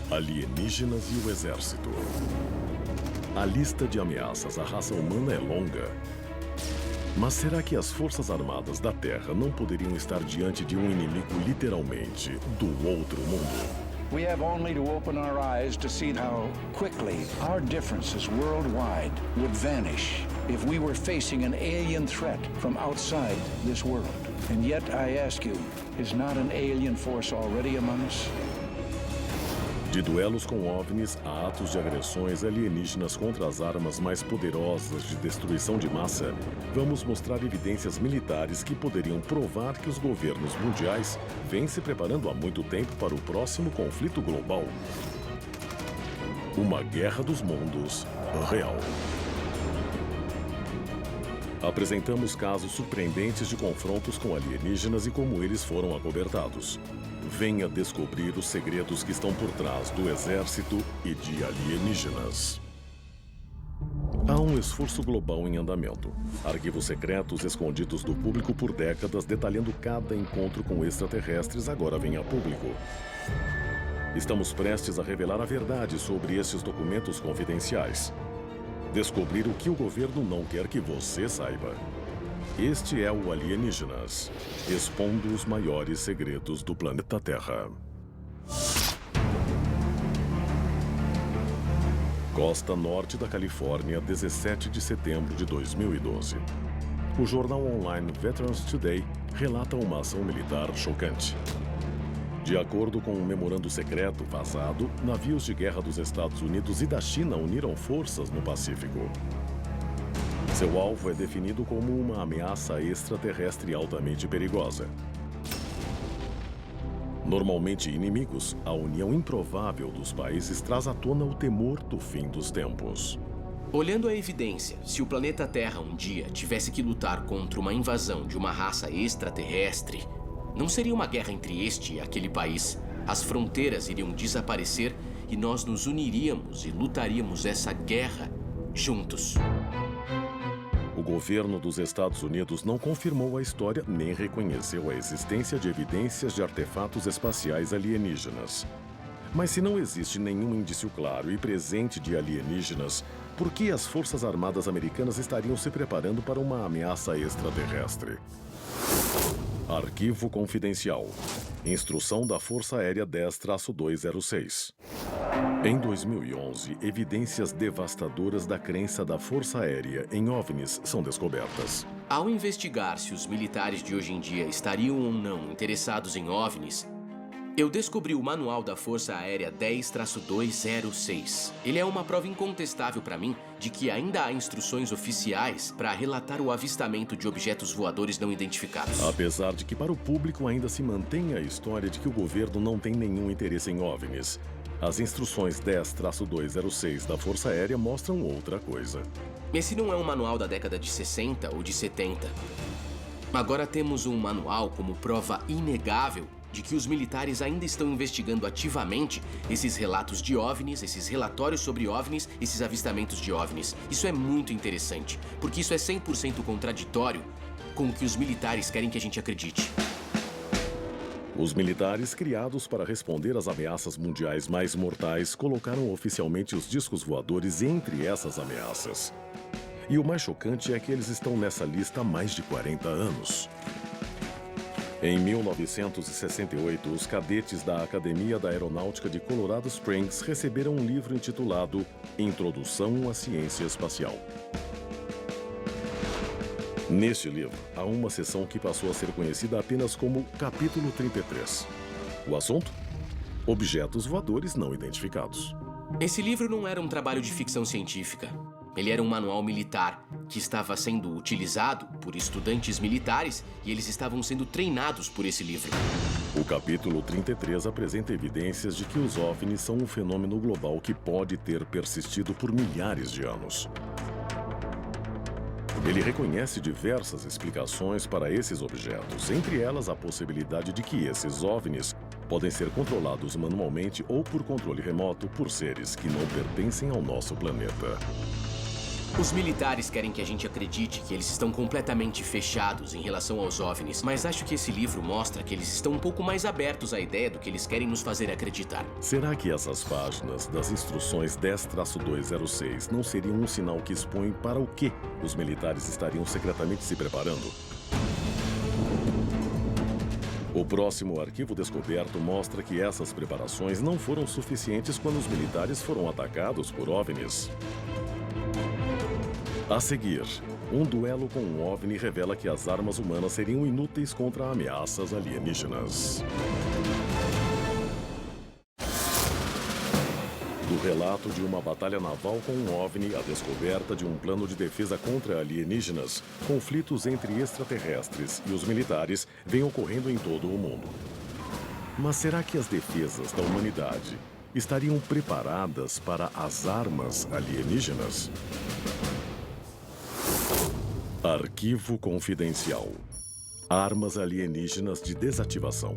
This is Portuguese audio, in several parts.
Alienígenas e o Exército. A lista de ameaças à raça humana é longa. Mas será que as Forças Armadas da Terra não poderiam estar diante de um inimigo literalmente do outro mundo? We have only to open our eyes to see how quickly our differences worldwide would vanish if we were facing an alien threat from outside this world. And yet I ask you, is not an alien force already among us? De duelos com OVNIs a atos de agressões alienígenas contra as armas mais poderosas de destruição de massa, vamos mostrar evidências militares que poderiam provar que os governos mundiais vêm se preparando há muito tempo para o próximo conflito global. Uma guerra dos mundos real. Apresentamos casos surpreendentes de confrontos com alienígenas e como eles foram acobertados. Venha descobrir os segredos que estão por trás do exército e de alienígenas. Há um esforço global em andamento. Arquivos secretos escondidos do público por décadas detalhando cada encontro com extraterrestres agora vêm a público. Estamos prestes a revelar a verdade sobre esses documentos confidenciais. Descobrir o que o governo não quer que você saiba. Este é o Alienígenas, expondo os maiores segredos do planeta Terra. Costa Norte da Califórnia, 17 de setembro de 2012. O jornal online Veterans Today relata uma ação militar chocante. De acordo com um memorando secreto vazado, navios de guerra dos Estados Unidos e da China uniram forças no Pacífico. Seu alvo é definido como uma ameaça extraterrestre altamente perigosa. Normalmente inimigos, a união improvável dos países traz à tona o temor do fim dos tempos. Olhando a evidência, se o planeta Terra um dia tivesse que lutar contra uma invasão de uma raça extraterrestre, não seria uma guerra entre este e aquele país. As fronteiras iriam desaparecer e nós nos uniríamos e lutaríamos essa guerra juntos. O governo dos Estados Unidos não confirmou a história nem reconheceu a existência de evidências de artefatos espaciais alienígenas. Mas se não existe nenhum indício claro e presente de alienígenas, por que as Forças Armadas Americanas estariam se preparando para uma ameaça extraterrestre? Arquivo confidencial. Instrução da Força Aérea 10-206. Em 2011, evidências devastadoras da crença da Força Aérea em OVNIs são descobertas. Ao investigar se os militares de hoje em dia estariam ou não interessados em OVNIs, eu descobri o manual da Força Aérea 10-206. Ele é uma prova incontestável para mim de que ainda há instruções oficiais para relatar o avistamento de objetos voadores não identificados. Apesar de que para o público ainda se mantém a história de que o governo não tem nenhum interesse em OVNIs, as instruções 10-206 da Força Aérea mostram outra coisa. Esse não é um manual da década de 60 ou de 70. Agora temos um manual como prova inegável de que os militares ainda estão investigando ativamente esses relatos de OVNIs, esses relatórios sobre OVNIs, esses avistamentos de OVNIs. Isso é muito interessante, porque isso é 100% contraditório com o que os militares querem que a gente acredite. Os militares, criados para responder às ameaças mundiais mais mortais, colocaram oficialmente os discos voadores entre essas ameaças. E o mais chocante é que eles estão nessa lista há mais de 40 anos. Em 1968, os cadetes da Academia da Aeronáutica de Colorado Springs receberam um livro intitulado Introdução à Ciência Espacial. Neste livro, há uma seção que passou a ser conhecida apenas como Capítulo 33. O assunto? Objetos voadores não identificados. Esse livro não era um trabalho de ficção científica. Ele era um manual militar que estava sendo utilizado por estudantes militares e eles estavam sendo treinados por esse livro. O capítulo 33 apresenta evidências de que os OVNIs são um fenômeno global que pode ter persistido por milhares de anos. Ele reconhece diversas explicações para esses objetos, entre elas a possibilidade de que esses OVNIs podem ser controlados manualmente ou por controle remoto por seres que não pertencem ao nosso planeta. Os militares querem que a gente acredite que eles estão completamente fechados em relação aos OVNIs, mas acho que esse livro mostra que eles estão um pouco mais abertos à ideia do que eles querem nos fazer acreditar. Será que essas páginas das instruções 10-206 não seriam um sinal que expõe para o que os militares estariam secretamente se preparando? O próximo arquivo descoberto mostra que essas preparações não foram suficientes quando os militares foram atacados por OVNIs. A seguir, um duelo com um OVNI revela que as armas humanas seriam inúteis contra ameaças alienígenas. Do relato de uma batalha naval com um OVNI à descoberta de um plano de defesa contra alienígenas, conflitos entre extraterrestres e os militares vêm ocorrendo em todo o mundo. Mas será que as defesas da humanidade estariam preparadas para as armas alienígenas? Arquivo confidencial. Armas alienígenas de desativação.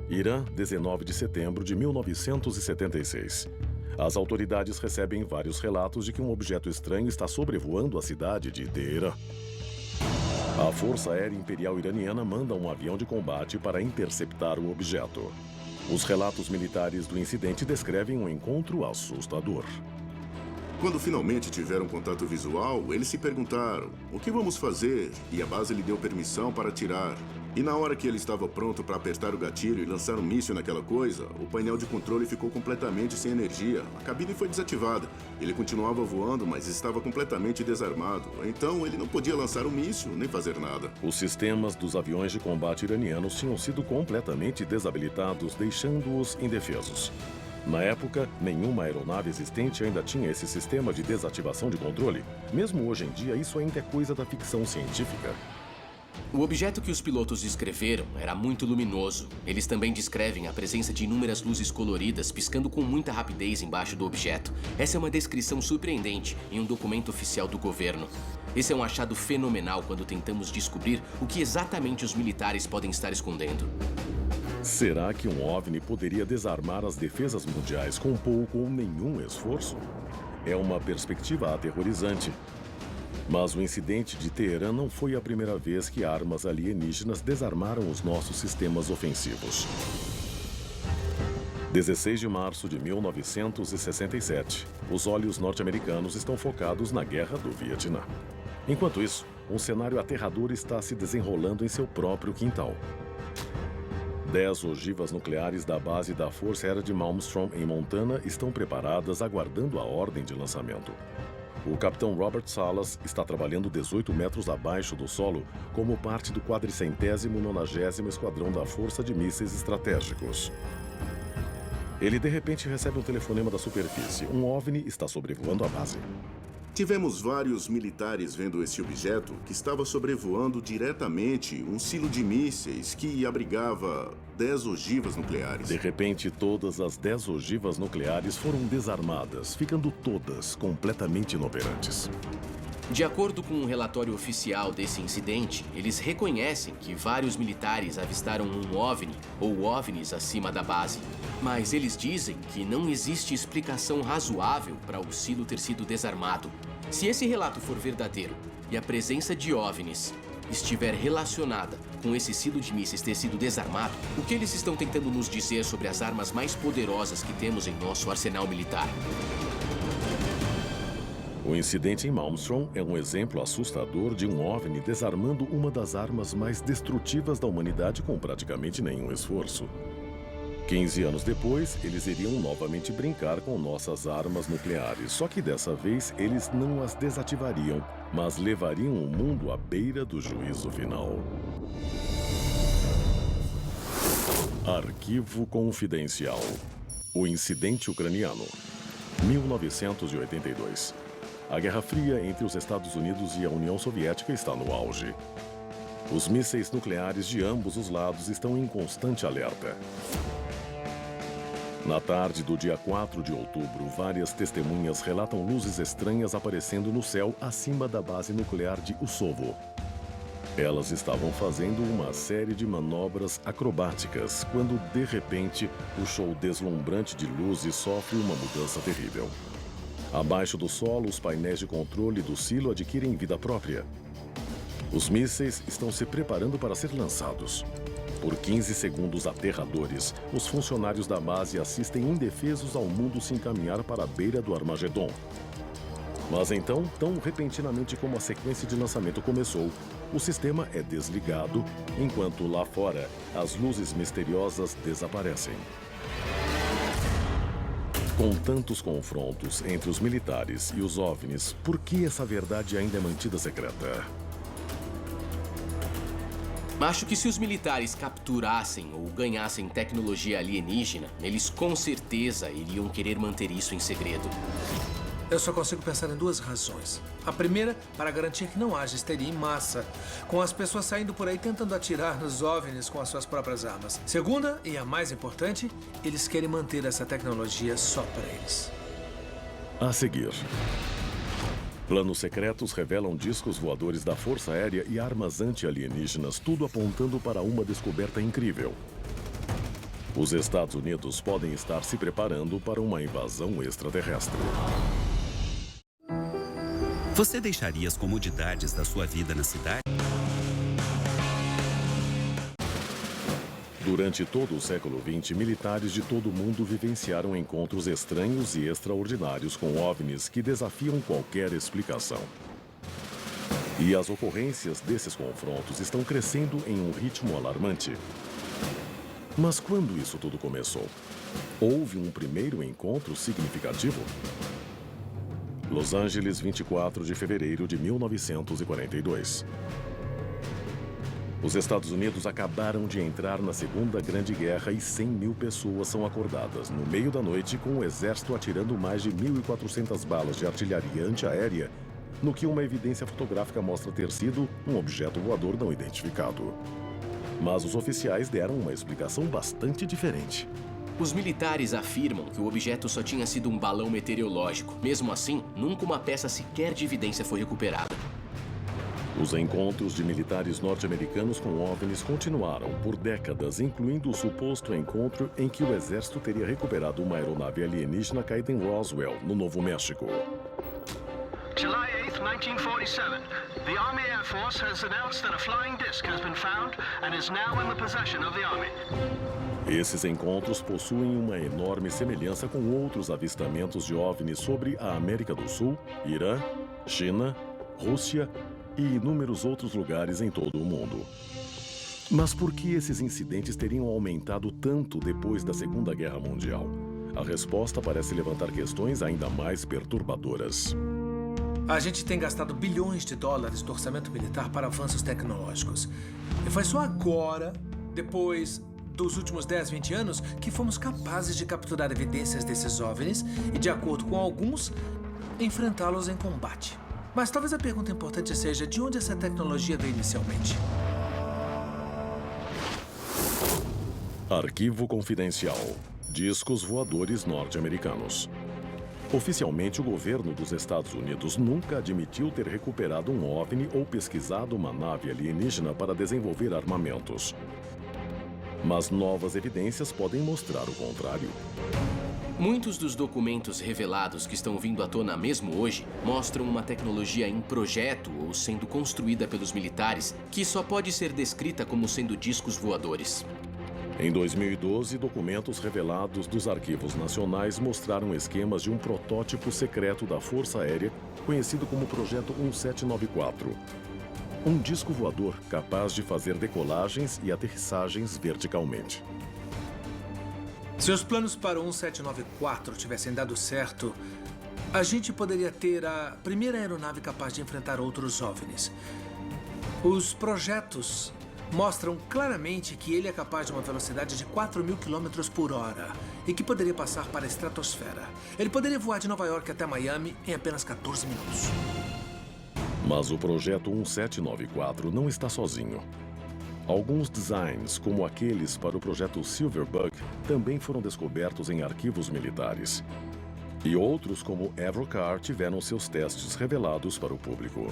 Irã, 19 de setembro de 1976. As autoridades recebem vários relatos de que um objeto estranho está sobrevoando a cidade de Teherã. A Força Aérea Imperial Iraniana manda um avião de combate para interceptar o objeto. Os relatos militares do incidente descrevem um encontro assustador. Quando finalmente tiveram contato visual, eles se perguntaram: o que vamos fazer? E a base lhe deu permissão para atirar. E na hora que ele estava pronto para apertar o gatilho e lançar um míssil naquela coisa, o painel de controle ficou completamente sem energia. A cabine foi desativada. Ele continuava voando, mas estava completamente desarmado. Então ele não podia lançar um míssil nem fazer nada. Os sistemas dos aviões de combate iranianos tinham sido completamente desabilitados, deixando-os indefesos. Na época, nenhuma aeronave existente ainda tinha esse sistema de desativação de controle. Mesmo hoje em dia, isso ainda é coisa da ficção científica. O objeto que os pilotos descreveram era muito luminoso. Eles também descrevem a presença de inúmeras luzes coloridas piscando com muita rapidez embaixo do objeto. Essa é uma descrição surpreendente em um documento oficial do governo. Esse é um achado fenomenal quando tentamos descobrir o que exatamente os militares podem estar escondendo. Será que um OVNI poderia desarmar as defesas mundiais com pouco ou nenhum esforço? É uma perspectiva aterrorizante. Mas o incidente de Teherã não foi a primeira vez que armas alienígenas desarmaram os nossos sistemas ofensivos. 16 de março de 1967, os olhos norte-americanos estão focados na Guerra do Vietnã. Enquanto isso, um cenário aterrador está se desenrolando em seu próprio quintal. 10 ogivas nucleares da base da Força Aérea de Malmstrom, em Montana, estão preparadas aguardando a ordem de lançamento. O capitão Robert Salas está trabalhando 18 metros abaixo do solo como parte do 490º Esquadrão da Força de Mísseis Estratégicos. Ele de repente recebe um telefonema da superfície. Um OVNI está sobrevoando a base. Tivemos vários militares vendo esse objeto que estava sobrevoando diretamente um silo de mísseis que abrigava 10 ogivas nucleares. De repente, todas as 10 ogivas nucleares foram desarmadas, ficando todas completamente inoperantes. De acordo com um relatório oficial desse incidente, eles reconhecem que vários militares avistaram um OVNI ou OVNIs acima da base. Mas eles dizem que não existe explicação razoável para o silo ter sido desarmado. Se esse relato for verdadeiro e a presença de OVNIs estiver relacionada com esse silo de mísseis ter sido desarmado, o que eles estão tentando nos dizer sobre as armas mais poderosas que temos em nosso arsenal militar? O incidente em Malmstrom é um exemplo assustador de um OVNI desarmando uma das armas mais destrutivas da humanidade com praticamente nenhum esforço. 15 anos depois, eles iriam novamente brincar com nossas armas nucleares, só que dessa vez eles não as desativariam, mas levariam o mundo à beira do juízo final. Arquivo confidencial. O incidente ucraniano. 1982. A Guerra Fria entre os Estados Unidos e a União Soviética está no auge. Os mísseis nucleares de ambos os lados estão em constante alerta. Na tarde do dia 4 de outubro, várias testemunhas relatam luzes estranhas aparecendo no céu acima da base nuclear de Usovo. Elas estavam fazendo uma série de manobras acrobáticas quando, de repente, o show deslumbrante de luzes sofre uma mudança terrível. Abaixo do solo, os painéis de controle do silo adquirem vida própria. Os mísseis estão se preparando para ser lançados. Por 15 segundos aterradores, os funcionários da base assistem indefesos ao mundo se encaminhar para a beira do Armagedon. Mas então, tão repentinamente como a sequência de lançamento começou, o sistema é desligado, enquanto lá fora, as luzes misteriosas desaparecem. Com tantos confrontos entre os militares e os OVNIs, por que essa verdade ainda é mantida secreta? Acho que se os militares capturassem ou ganhassem tecnologia alienígena, eles com certeza iriam querer manter isso em segredo. Eu só consigo pensar em duas razões. A primeira, para garantir que não haja histeria em massa, com as pessoas saindo por aí tentando atirar nos OVNIs com as suas próprias armas. Segunda, e a mais importante, eles querem manter essa tecnologia só para eles. A seguir, planos secretos revelam discos voadores da Força Aérea e armas anti-alienígenas, tudo apontando para uma descoberta incrível. Os Estados Unidos podem estar se preparando para uma invasão extraterrestre. Você deixaria as comodidades da sua vida na cidade? Durante todo o século XX, militares de todo o mundo vivenciaram encontros estranhos e extraordinários com OVNIs que desafiam qualquer explicação. E as ocorrências desses confrontos estão crescendo em um ritmo alarmante. Mas quando isso tudo começou? Houve um primeiro encontro significativo? Los Angeles, 24 de fevereiro de 1942. Os Estados Unidos acabaram de entrar na Segunda Grande Guerra e 100 mil pessoas são acordadas no meio da noite com o exército atirando mais de 1.400 balas de artilharia antiaérea no que uma evidência fotográfica mostra ter sido um objeto voador não identificado. Mas os oficiais deram uma explicação bastante diferente. Os militares afirmam que o objeto só tinha sido um balão meteorológico. Mesmo assim, nunca uma peça sequer de evidência foi recuperada. Os encontros de militares norte-americanos com OVNIs continuaram por décadas, incluindo o suposto encontro em que o exército teria recuperado uma aeronave alienígena caída em Roswell, no Novo México. July 8, 1947. The Army Air Force has announced that a flying disc has been found and is now in the possession of the Army. Esses encontros possuem uma enorme semelhança com outros avistamentos de OVNIs sobre a América do Sul, Irã, China, Rússia e inúmeros outros lugares em todo o mundo. Mas por que esses incidentes teriam aumentado tanto depois da Segunda Guerra Mundial? A resposta parece levantar questões ainda mais perturbadoras. A gente tem gastado bilhões de dólares do orçamento militar para avanços tecnológicos. E foi só agora, depois dos últimos 10, 20 anos, que fomos capazes de capturar evidências desses OVNIs e, de acordo com alguns, enfrentá-los em combate. Mas talvez a pergunta importante seja de onde essa tecnologia veio inicialmente. Arquivo confidencial. Discos voadores norte-americanos. Oficialmente, o governo dos Estados Unidos nunca admitiu ter recuperado um OVNI ou pesquisado uma nave alienígena para desenvolver armamentos. Mas novas evidências podem mostrar o contrário. Muitos dos documentos revelados que estão vindo à tona mesmo hoje mostram uma tecnologia em projeto ou sendo construída pelos militares que só pode ser descrita como sendo discos voadores. Em 2012, documentos revelados dos arquivos nacionais mostraram esquemas de um protótipo secreto da Força Aérea, conhecido como Projeto 1794. Um disco voador capaz de fazer decolagens e aterrissagens verticalmente. Se os planos para o 1794 tivessem dado certo, a gente poderia ter a primeira aeronave capaz de enfrentar outros OVNIs. Os projetos mostram claramente que ele é capaz de uma velocidade de 4.000 km por hora e que poderia passar para a estratosfera. Ele poderia voar de Nova York até Miami em apenas 14 minutos. Mas o projeto 1794 não está sozinho. Alguns designs, como aqueles para o projeto Silverbug, também foram descobertos em arquivos militares. E outros, como Aerocar, tiveram seus testes revelados para o público.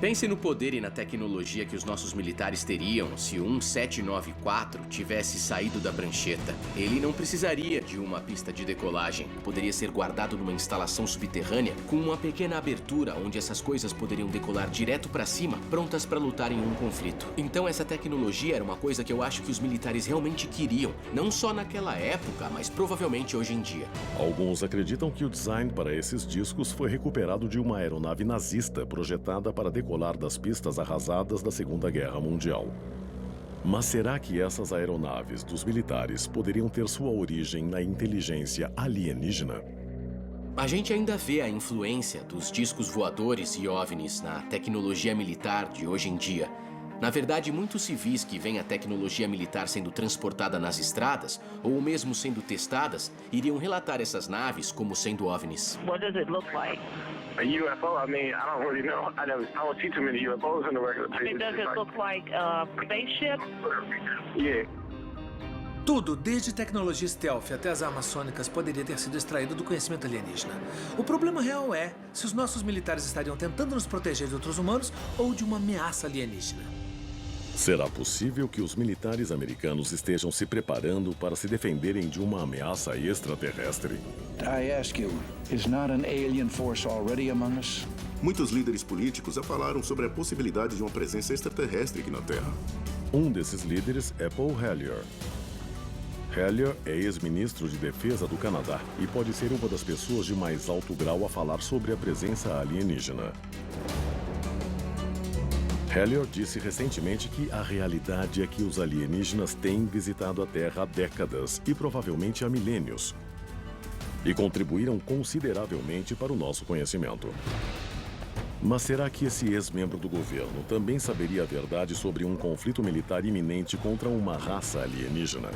Pense no poder e na tecnologia que os nossos militares teriam se o 1794 tivesse saído da prancheta. Ele não precisaria de uma pista de decolagem. Poderia ser guardado numa instalação subterrânea com uma pequena abertura onde essas coisas poderiam decolar direto para cima, prontas para lutar em um conflito. Então essa tecnologia era uma coisa que eu acho que os militares realmente queriam, não só naquela época, mas provavelmente hoje em dia. Alguns acreditam que o design para esses discos foi recuperado de uma aeronave nazista projetada para decolar das pistas arrasadas da Segunda Guerra Mundial. Mas será que essas aeronaves dos militares poderiam ter sua origem na inteligência alienígena? A gente ainda vê a influência dos discos voadores e OVNIs na tecnologia militar de hoje em dia. Na verdade, muitos civis que veem a tecnologia militar sendo transportada nas estradas, ou mesmo sendo testadas, iriam relatar essas naves como sendo OVNIs. What does it look like? A UFO? I mean, I don't really know. I don't see too many UFOs in the regular I mean, does it look like a spaceship? Yeah. Tudo, desde tecnologia stealth até as armas sônicas, poderia ter sido extraído do conhecimento alienígena. O problema real é se os nossos militares estariam tentando nos proteger de outros humanos ou de uma ameaça alienígena. Será possível que os militares americanos estejam se preparando para se defenderem de uma ameaça extraterrestre? I ask you, is not an alien force already among us? Muitos líderes políticos já falaram sobre a possibilidade de uma presença extraterrestre aqui na Terra. Um desses líderes é Paul Hellyer. Hellyer é ex-ministro de Defesa do Canadá e pode ser uma das pessoas de mais alto grau a falar sobre a presença alienígena. Hellyer disse recentemente que a realidade é que os alienígenas têm visitado a Terra há décadas e provavelmente há milênios, e contribuíram consideravelmente para o nosso conhecimento. Mas será que esse ex-membro do governo também saberia a verdade sobre um conflito militar iminente contra uma raça alienígena?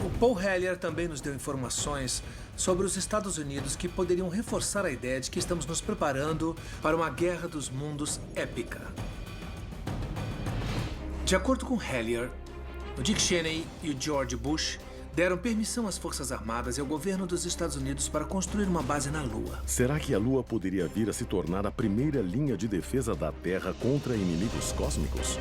O Paul Hellyer também nos deu informações sobre os Estados Unidos que poderiam reforçar a ideia de que estamos nos preparando para uma guerra dos mundos épica. De acordo com Hellyer, o Dick Cheney e o George Bush deram permissão às Forças Armadas e ao governo dos Estados Unidos para construir uma base na Lua. Será que a Lua poderia vir a se tornar a primeira linha de defesa da Terra contra inimigos cósmicos?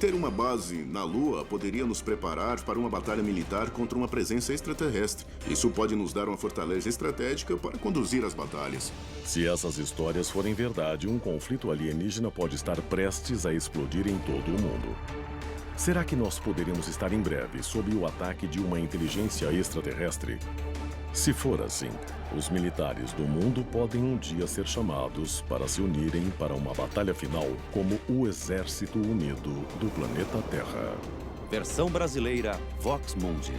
Ter uma base na Lua poderia nos preparar para uma batalha militar contra uma presença extraterrestre. Isso pode nos dar uma fortaleza estratégica para conduzir as batalhas. Se essas histórias forem verdade, um conflito alienígena pode estar prestes a explodir em todo o mundo. Será que nós poderíamos estar em breve sob o ataque de uma inteligência extraterrestre? Se for assim, os militares do mundo podem um dia ser chamados para se unirem para uma batalha final como o Exército Unido do planeta Terra. Versão brasileira Vox Mundi.